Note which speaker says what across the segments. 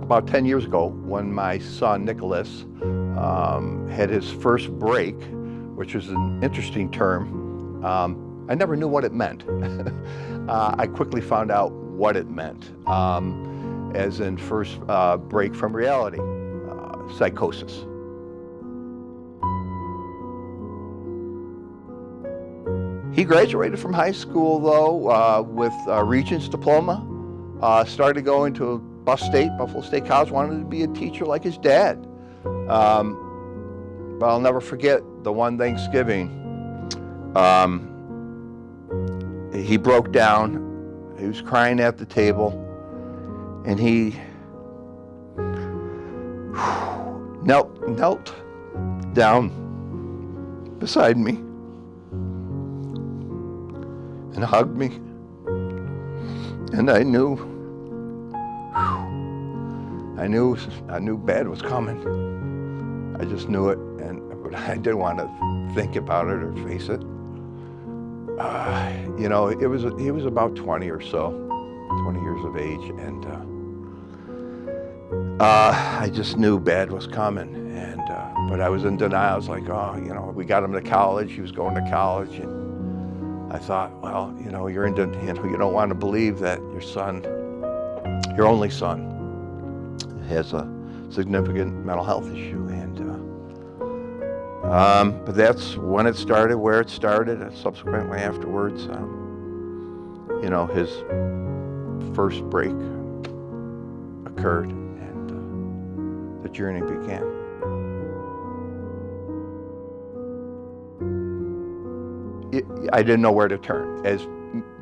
Speaker 1: about 10 years ago when my son Nicholas had his first break, which was an interesting term. I never knew what it meant. I quickly found out what it meant, as in first break from reality, psychosis. He graduated from high school though with a Regents diploma, started going to Buffalo State College, wanted to be a teacher like his dad. But I'll never forget the one Thanksgiving, he broke down, he was crying at the table, and he knelt down beside me and hugged me, and I knew bad was coming. I just knew it, but I didn't want to think about it or face it. You know, he was about 20 or so, 20 years of age, and I just knew bad was coming. And but I was in denial. I was like, oh, you know, we got him to college. He was going to college, and I thought, well, you know, you don't want to believe that your son, your only son, has a significant mental health issue, and but that's when it started, where it started, and subsequently afterwards, you know, his first break occurred, and the journey began. I didn't know where to turn, as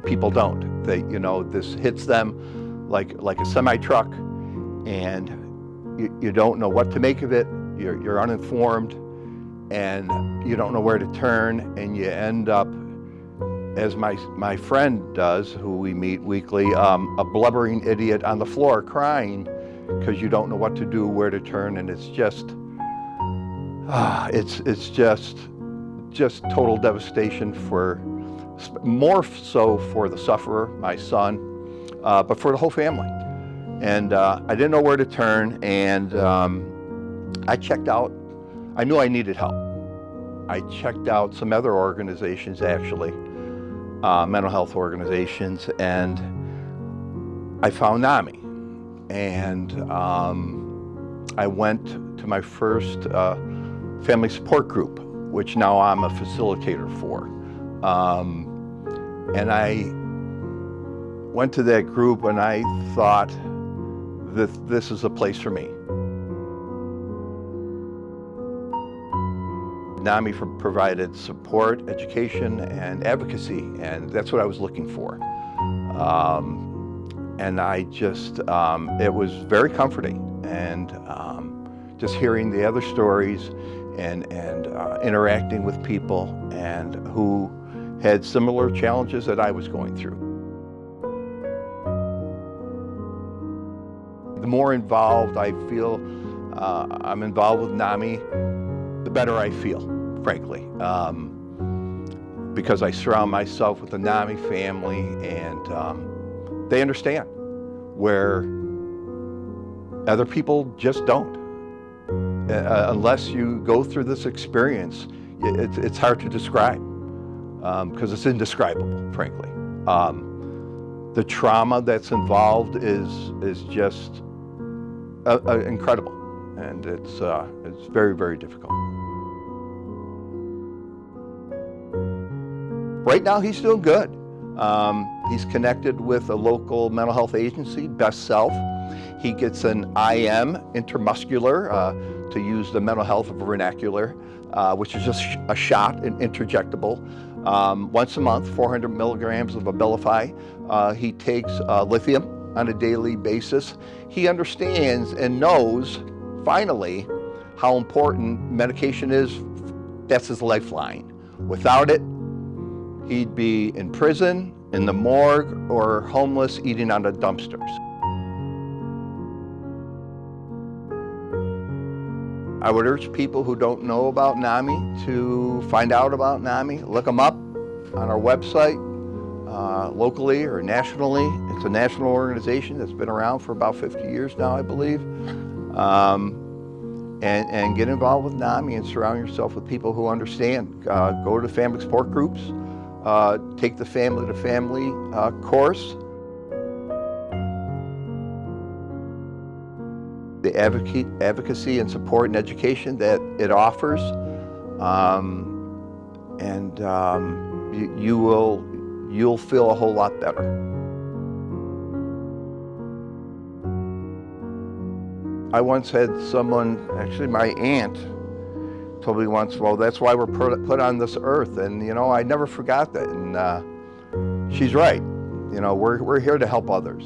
Speaker 1: people don't. They, you know, this hits them like a semi-truck, and you don't know what to make of it. You're uninformed, and you don't know where to turn, and you end up, as my friend does, who we meet weekly, a blubbering idiot on the floor crying because you don't know what to do, where to turn, and it's just just total devastation, more so for the sufferer, my son, but for the whole family. And I didn't know where to turn, and I checked out. I knew I needed help. I checked out some other organizations, actually, mental health organizations, and I found NAMI. And I went to my first family support group, which now I'm a facilitator for. And I went to that group, and I thought that this is a place for me. NAMI provided support, education, and advocacy, and that's what I was looking for. And I just, it was very comforting, and just hearing the other stories and interacting with people and who had similar challenges that I was going through. The more involved I feel I'm involved with NAMI, the better I feel, frankly, because I surround myself with the NAMI family, and they understand where other people just don't. Unless you go through this experience, it's hard to describe, because it's indescribable, frankly. The trauma that's involved is just incredible, and it's very, very difficult. Right now, he's doing good. He's connected with a local mental health agency, Best Self. He gets an IM, intramuscular, to use the mental health vernacular, which is just a shot, an interjectable. Once a month, 400 milligrams of Abilify. He takes lithium on a daily basis. He understands and knows, finally, how important medication is. That's his lifeline. Without it, he'd be in prison, in the morgue, or homeless, eating out of dumpsters. I would urge people who don't know about NAMI to find out about NAMI, look them up on our website, locally or nationally. It's a national organization that's been around for about 50 years now, I believe. And get involved with NAMI and surround yourself with people who understand. Go to family support groups, take the family to family course. The advocacy and support and education that it offers, you'll feel a whole lot better. I once had someone, actually my aunt, told me once, well, that's why we're put on this earth. And, you know, I never forgot that. And she's right. You know, we're here to help others,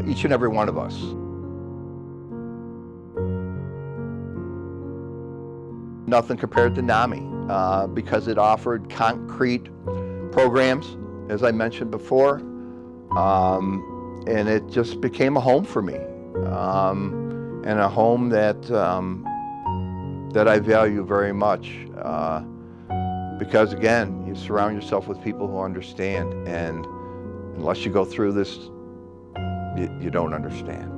Speaker 1: each and every one of us. Nothing compared to NAMI because it offered concrete programs, as I mentioned before, and it just became a home for me. And a home that I value very much because, again, you surround yourself with people who understand, and unless you go through this, you don't understand.